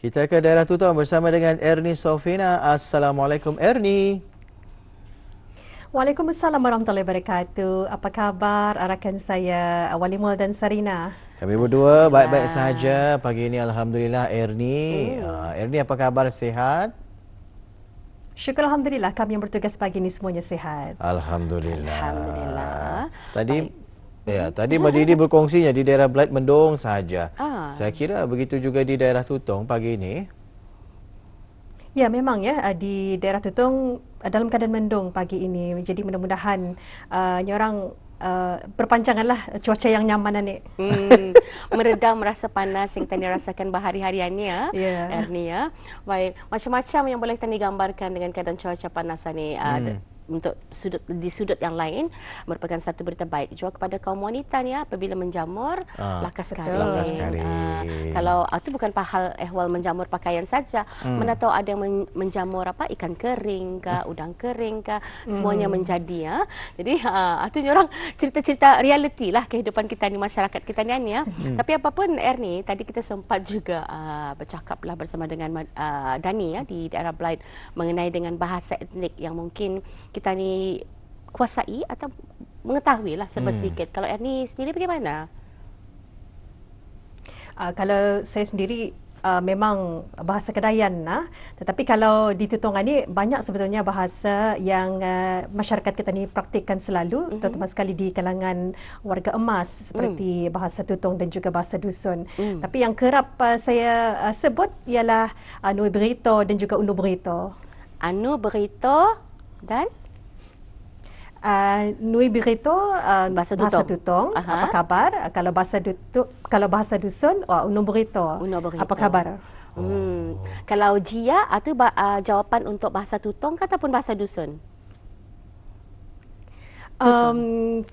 Kita ke daerah Tutong bersama dengan Ernie Sofina. Assalamualaikum Ernie. Waalaikumsalam warahmatullahi wabarakatuh. Apa khabar rakan saya Walimul dan Sarina? Kami berdua baik-baik saja pagi ini, alhamdulillah. Ernie, Ernie apa khabar, sihat? Syukur alhamdulillah, kami yang bertugas pagi ini semuanya sihat. Alhamdulillah. Alhamdulillah. Tadi Mbak Didi berkongsinya di daerah Blight mendung saja. Saya kira begitu juga di daerah Tutong pagi ini. Ya, memang ya, di daerah Tutong dalam keadaan mendung pagi ini. Jadi mudah-mudahan orang berpanjanganlah cuaca yang nyaman ni. Meredam rasa panas yang tadi rasakan berhari-hariannya, Ernie ya. Baik, macam-macam yang boleh tadi gambarkan dengan keadaan cuaca panas ni. Untuk sudut yang lain merupakan satu berita baik juga kepada kaum wanita ni apabila menjamur langka sekali. Kalau itu bukan hal ehwal menjamur pakaian saja, mana tahu ada yang menjamur ikan kering ke, udang kering ke, semuanya menjadi ya. Jadi itu orang cerita-cerita realiti lah kehidupan kita ni, masyarakat kita ni ya. Tapi apapun Ernie, tadi kita sempat juga bercakaplah bersama dengan Dani ya di daerah Blight mengenai dengan bahasa etnik yang mungkin kita ni kuasai atau mengetahui lah sedikit. Kalau Ernie sendiri bagaimana? Kalau saya sendiri memang bahasa Kedayan tetapi kalau di Tutongan ni banyak sebetulnya bahasa yang masyarakat kita ni praktikkan selalu, terutama sekali di kalangan warga emas seperti bahasa Tutong dan juga bahasa dusun. Tapi yang kerap saya sebut ialah Anu Berito dan juga Unu Berito. Anu Berito dan Nui Berito bahasa Tutong. Apa khabar? Kalau bahasa dusun, Unu Berito. Apa khabar? Kalau Jia itu jawapan untuk bahasa Tutong ataupun bahasa dusun?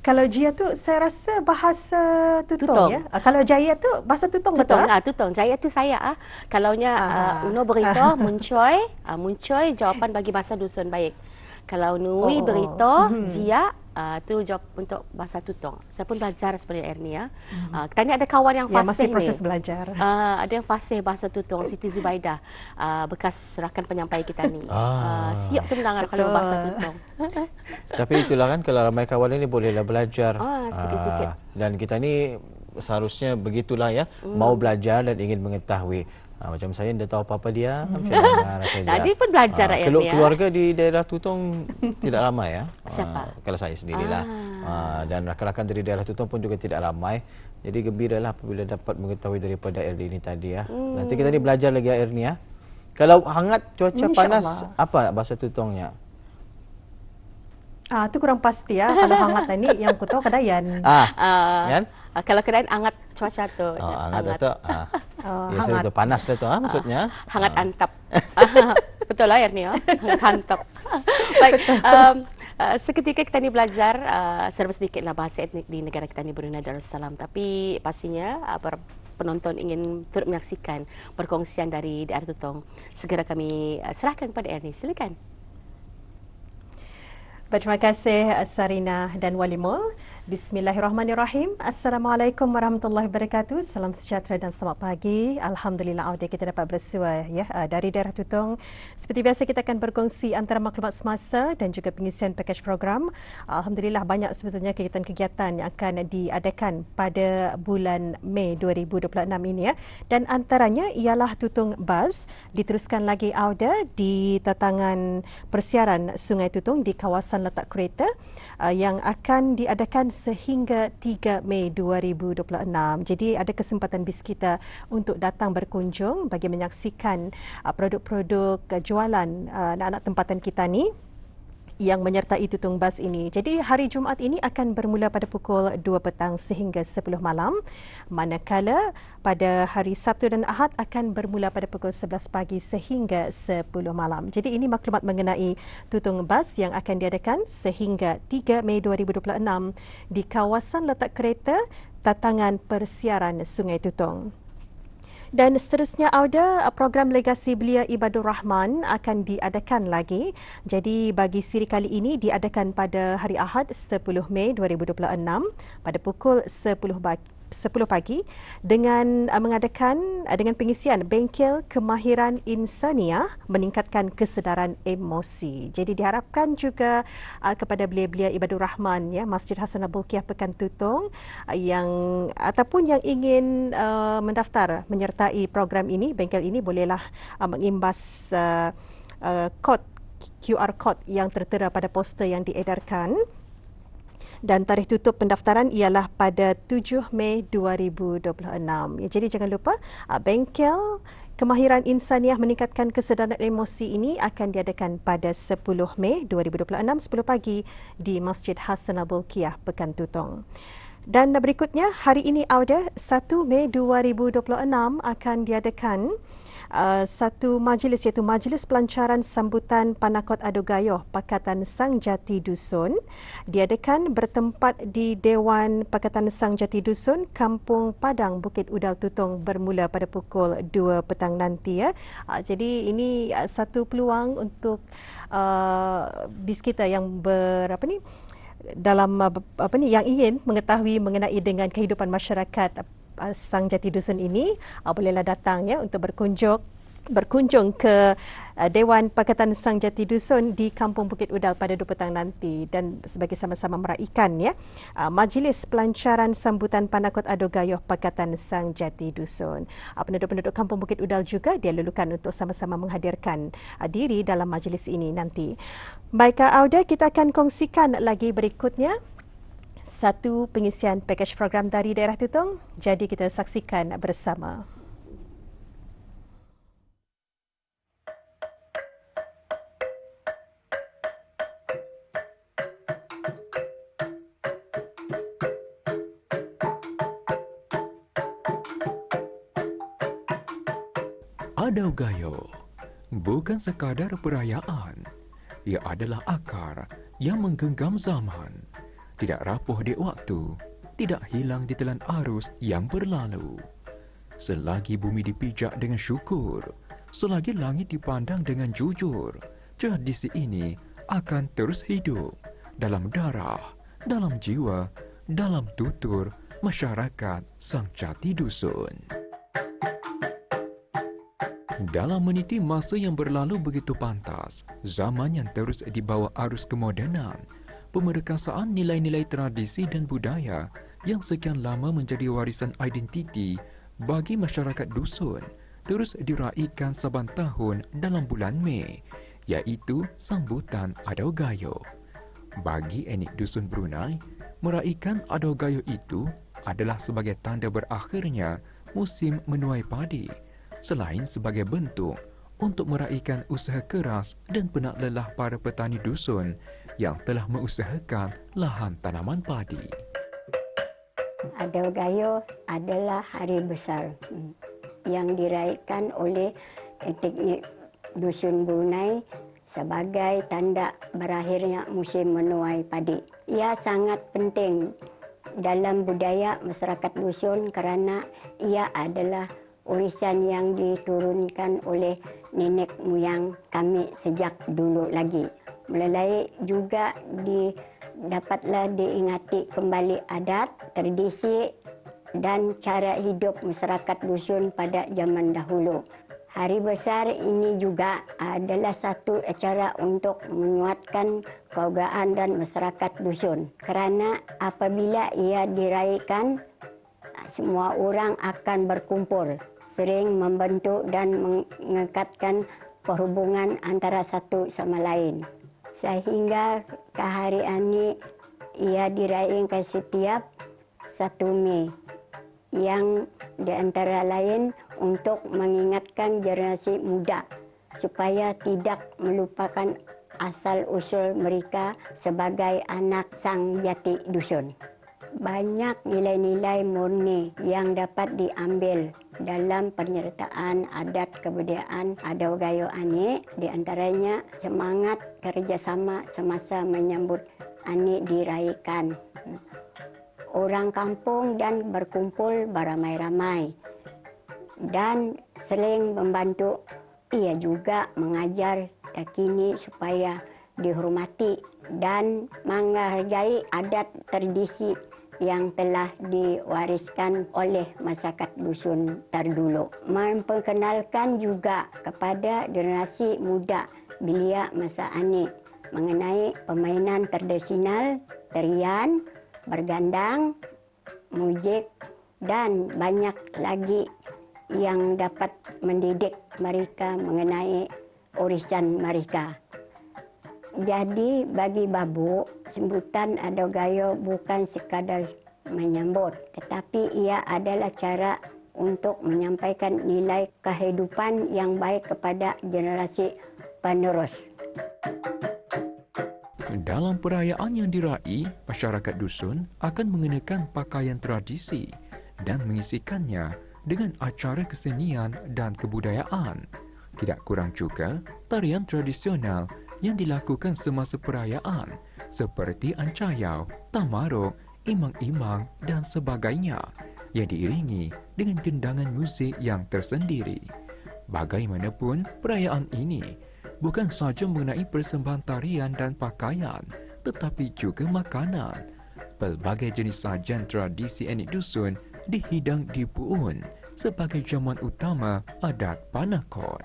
Kalau Jia tu saya rasa bahasa Tutong. Ya. Kalau Jaya tu bahasa Tutong betul? Tutong. Jaya tu saya. Kalaunya Uno Berito, Muncoy jawapan bagi bahasa dusun. Baik. Kalau Nui Berito, Jia itu jawab untuk bahasa Tutong. Saya pun belajar seperti Ernie ya. Kita ni ada kawan yang fasih masih proses belajar. Ada yang fasih bahasa Tutong, Siti Zubaidah, bekas rakan penyampai kita ni. Siap tu mendengar kalau bahasa Tutong. Tapi itulah kan, kalau ramai kawan ini bolehlah belajar. Sedikit-sedikit. Dan kita ni seharusnya begitulah ya, mau belajar dan ingin mengetahui. Macam saya dah tahu apa-apa dia, macam mana rasanya. Tadi pun belajar keluarga di daerah Tutong tidak ramai ya. Siapa? Kalau saya sendirilah. Dan rakan-rakan dari daerah Tutong pun juga tidak ramai. Jadi gembiralah apabila dapat mengetahui daripada Ernie ini tadi ya. Nanti kita ni belajar lagi ya Ernie ya. Kalau hangat cuaca panas, apa bahasa Tutongnya? Itu kurang pasti ya. Kalau hangat ni yang ku tahu Kedayan. Kan? Kalau Kedayan hangat cuaca tu. Hangat tu. Biasa itu panas dah tu maksudnya. Hangat antap. Betul lah Ernie ya. Hangat antap. Baik. Seketika kita ni belajar serba sedikitlah bahasa etnik di negara kita ni, Brunei Darussalam. Tapi pastinya penonton ingin turut menyaksikan perkongsian dari daerah Tutong. Segera kami serahkan kepada Ernie. Silakan. Terima kasih Sarina dan Walimul. Bismillahirrahmanirrahim. Assalamualaikum warahmatullahi wabarakatuh. Salam sejahtera dan selamat pagi. Alhamdulillah audio kita dapat bersua ya dari daerah Tutong. Seperti biasa kita akan berkongsi antara maklumat semasa dan juga pengisian pakej program. Alhamdulillah banyak sebetulnya kegiatan-kegiatan yang akan diadakan pada bulan Mei 2026 ini ya. Dan antaranya ialah Tutong Buzz, diteruskan lagi audio di tatangan persiaran Sungai Tutong di kawasan letak kereta yang akan diadakan sehingga 3 Mei 2026. Jadi ada kesempatan bis kita untuk datang berkunjung bagi menyaksikan produk-produk jualan anak-anak tempatan kita ni yang menyertai Tutong Buzz ini. Jadi hari Jumaat ini akan bermula pada pukul 2 petang sehingga 10 malam. Manakala pada hari Sabtu dan Ahad akan bermula pada pukul 11 pagi sehingga 10 malam. Jadi ini maklumat mengenai Tutong Buzz yang akan diadakan sehingga 3 Mei 2026 di kawasan letak kereta tatangan persiaran Sungai Tutong. Dan seterusnya ada program Legasi Belia Ibadur Rahman akan diadakan lagi. Jadi bagi siri kali ini diadakan pada hari Ahad 10 Mei 2026 pada pukul 10 10 pagi dengan mengadakan dengan pengisian bengkel kemahiran insaniah meningkatkan kesedaran emosi. Jadi diharapkan juga kepada belia-belia Ibadur Rahman ya Masjid Hasanah Bolkiah Pekan Tutong yang ataupun yang ingin mendaftar menyertai program ini, bengkel ini bolehlah mengimbas kod QR code yang tertera pada poster yang diedarkan. Dan tarikh tutup pendaftaran ialah pada 7 Mei 2026. Ya, jadi jangan lupa bengkel kemahiran insaniah meningkatkan kesedaran emosi ini akan diadakan pada 10 Mei 2026 10 pagi di Masjid Hasanah Bolkiah Pekan Tutong. Dan berikutnya hari ini Auda 1 Mei 2026 akan diadakan satu majlis iaitu Majlis Pelancaran Sambutan Panakot Adogayoh Pakatan Sang Jati Dusun diadakan bertempat di Dewan Pakatan Sang Jati Dusun Kampung Padang Bukit Udal Tutong bermula pada pukul 2 petang nanti ya. Jadi ini satu peluang untuk bis kita yang dalam yang ingin mengetahui mengenai dengan kehidupan masyarakat Sang Jati Dusun ini, bolehlah datang ya untuk berkunjung ke Dewan Pakatan Sang Jati Dusun di Kampung Bukit Udal pada 2 petang nanti dan sebagai sama-sama meraikan ya Majlis Pelancaran Sambutan Panakot Adogayoh Pakatan Sang Jati Dusun. Penduduk-penduduk Kampung Bukit Udal juga dilulukan untuk sama-sama menghadirkan diri dalam majlis ini nanti. Baik Auda, kita akan kongsikan lagi berikutnya satu pengisian pakej program dari daerah Tutong. Jadi kita saksikan bersama. Adogayoh bukan sekadar perayaan. Ia adalah akar yang menggenggam zaman. Tidak rapuh di waktu, tidak hilang di telan arus yang berlalu. Selagi bumi dipijak dengan syukur, selagi langit dipandang dengan jujur, tradisi ini akan terus hidup dalam darah, dalam jiwa, dalam tutur masyarakat Sang Jati Dusun. Dalam meniti masa yang berlalu begitu pantas, zaman yang terus dibawa arus kemodenan, pemerkasaan nilai-nilai tradisi dan budaya yang sekian lama menjadi warisan identiti bagi masyarakat dusun terus diraikan saban tahun dalam bulan Mei, iaitu sambutan Adogayoh. Bagi etnik dusun Brunei, meraikan Adogayoh itu adalah sebagai tanda berakhirnya musim menuai padi, selain sebagai bentuk untuk meraikan usaha keras dan penat lelah para petani dusun yang telah mengusahakan lahan tanaman padi. Adogayoh adalah hari besar yang diraihkan oleh etnik dusun Brunei sebagai tanda berakhirnya musim menuai padi. Ia sangat penting dalam budaya masyarakat dusun kerana ia adalah warisan yang diturunkan oleh nenek moyang kami sejak dulu lagi. Melalui juga dapatlah diingati kembali adat, tradisi dan cara hidup masyarakat dusun pada zaman dahulu. Hari besar ini juga adalah satu acara untuk menguatkan keagamaan dan masyarakat dusun. Kerana apabila ia diraihkan, semua orang akan berkumpul, sering membentuk dan mengekatkan perhubungan antara satu sama lain. Sehingga ke hari ini ia diraihkan setiap 1 Mei yang di antara lain untuk mengingatkan generasi muda supaya tidak melupakan asal-usul mereka sebagai anak Sang Jati Dusun. Banyak nilai-nilai murni yang dapat diambil dalam penyertaan adat kebudayaan Adogayoh ini, di antaranya semangat kerjasama semasa menyambut ani diraihkan. Orang kampung dan berkumpul beramai-ramai dan saling membantu. Ia juga mengajar kini supaya dihormati dan menghargai adat tradisi yang telah diwariskan oleh masyarakat dusun terdahulu. Memperkenalkan juga kepada generasi muda belia masa ini mengenai permainan tradisional, tarian, bergandang, muzik dan banyak lagi yang dapat mendidik mereka mengenai warisan mereka. Jadi bagi Babu, sambutan Ado Gayo bukan sekadar menyambut, tetapi ia adalah cara untuk menyampaikan nilai kehidupan yang baik kepada generasi penerus. Dalam perayaan yang diraih, masyarakat dusun akan mengenakan pakaian tradisi dan mengisikannya dengan acara kesenian dan kebudayaan. Tidak kurang juga tarian tradisional yang dilakukan semasa perayaan seperti ancayau, tamarok, imang-imang dan sebagainya yang diiringi dengan gendangan muzik yang tersendiri. Bagaimanapun, perayaan ini bukan sahaja mengenai persembahan tarian dan pakaian, tetapi juga makanan. Pelbagai jenis sajian tradisi etnik dusun dihidang di pu'un sebagai jamuan utama adat Panakot.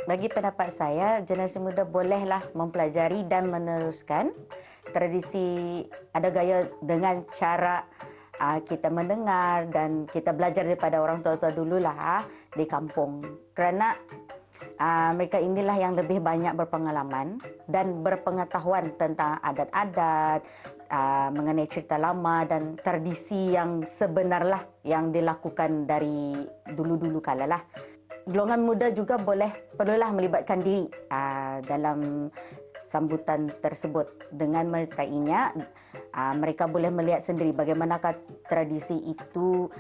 Bagi pendapat saya, generasi muda bolehlah mempelajari dan meneruskan tradisi Ado Gayo dengan cara kita mendengar dan kita belajar daripada orang tua-tua dululah di kampung. Kerana mereka inilah yang lebih banyak berpengalaman dan berpengetahuan tentang adat-adat, mengenai cerita lama dan tradisi yang sebenarlah yang dilakukan dari dulu-dulu kala lah. Golongan muda juga perlulah melibatkan diri dalam sambutan tersebut. Dengan menyertainya, mereka boleh melihat sendiri bagaimanakah tradisi itu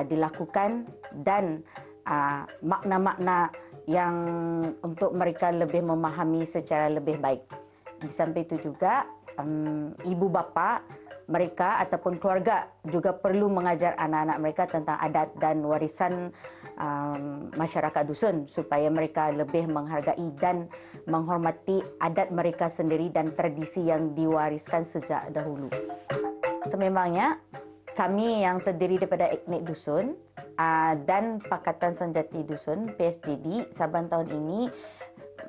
dilakukan dan makna-makna yang untuk mereka lebih memahami secara lebih baik. Di samping itu juga, ibu bapa mereka ataupun keluarga juga perlu mengajar anak-anak mereka tentang adat dan warisan masyarakat dusun supaya mereka lebih menghargai dan menghormati adat mereka sendiri dan tradisi yang diwariskan sejak dahulu. Sememangnya kami yang terdiri daripada etnik dusun dan Pakatan Senjati Dusun PSJD Sabang tahun ini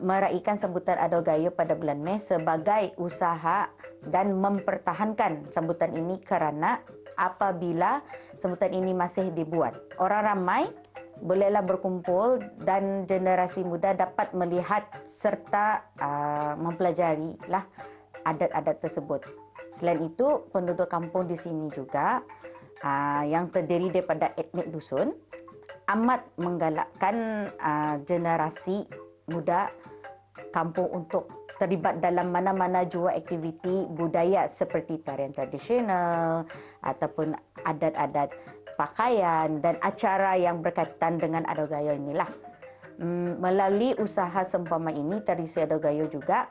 meraihkan sambutan Ado Gayo pada bulan Mei sebagai usaha dan mempertahankan sambutan ini kerana apabila sambutan ini masih dibuat, orang ramai bolehlah berkumpul dan generasi muda dapat melihat serta mempelajari lah adat-adat tersebut. Selain itu, penduduk kampung di sini juga yang terdiri daripada etnik dusun amat menggalakkan generasi muda kampung untuk terlibat dalam mana-mana jua aktiviti budaya seperti tarian tradisional ataupun adat-adat pakaian dan acara yang berkaitan dengan Ado Gayo inilah. Melalui usaha seumpama ini, tradisi Ado Gayo juga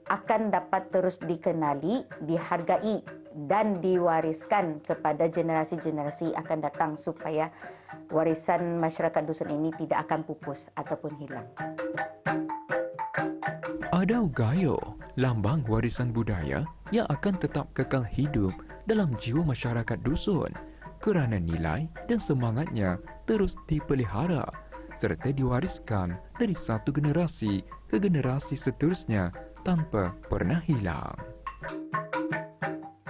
akan dapat terus dikenali, dihargai dan diwariskan kepada generasi-generasi akan datang supaya warisan masyarakat dusun ini tidak akan pupus ataupun hilang. Ado Gayo, lambang warisan budaya yang akan tetap kekal hidup dalam jiwa masyarakat dusun kerana nilai dan semangatnya terus dipelihara serta diwariskan dari satu generasi ke generasi seterusnya tanpa pernah hilang.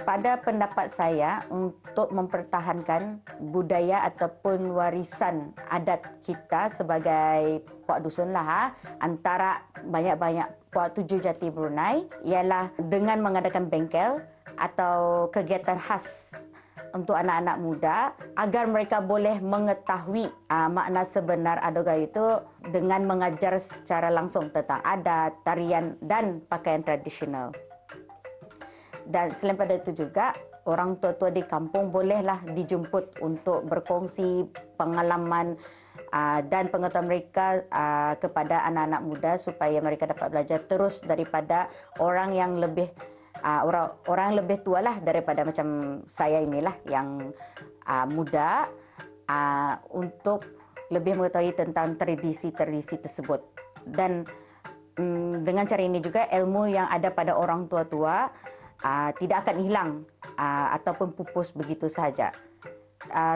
Pada pendapat saya, untuk mempertahankan budaya ataupun warisan adat kita sebagai puak dusun lah, antara banyak-banyak puak tujuh jati Brunei ialah dengan mengadakan bengkel atau kegiatan khas untuk anak-anak muda agar mereka boleh mengetahui makna sebenar Ado Gayo itu dengan mengajar secara langsung tentang adat, tarian dan pakaian tradisional. Dan selain pada itu juga, orang tua-tua di kampung bolehlah dijemput untuk berkongsi pengalaman dan pengetahuan mereka kepada anak-anak muda supaya mereka dapat belajar terus daripada orang yang lebih orang lebih tua lah daripada macam saya inilah yang muda untuk lebih mengetahui tentang tradisi-tradisi tersebut. Dan dengan cara ini juga ilmu yang ada pada orang tua-tua tidak akan hilang ataupun pupus begitu sahaja.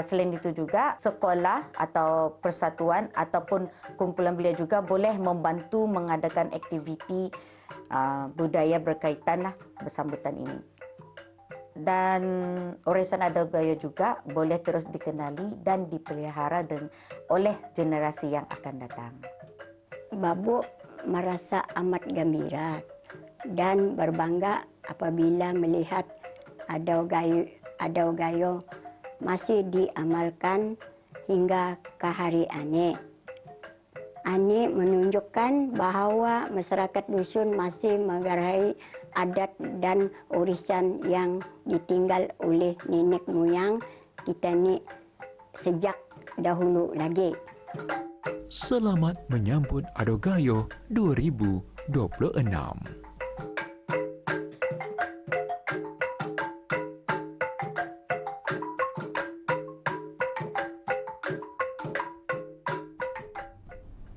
Selain itu juga sekolah atau persatuan ataupun kumpulan belia juga boleh membantu mengadakan aktiviti budaya berkaitan bersambutan ini. Dan Orisan Adau Gayo juga boleh terus dikenali dan dipelihara oleh generasi yang akan datang. Babuk merasa amat gembira dan berbangga apabila melihat Adau Gayo masih diamalkan hingga ke hari ini. Ini menunjukkan bahawa masyarakat dusun masih menghargai adat dan warisan yang ditinggal oleh nenek moyang kita ni sejak dahulu lagi. Selamat menyambut Adau Gayo 2026.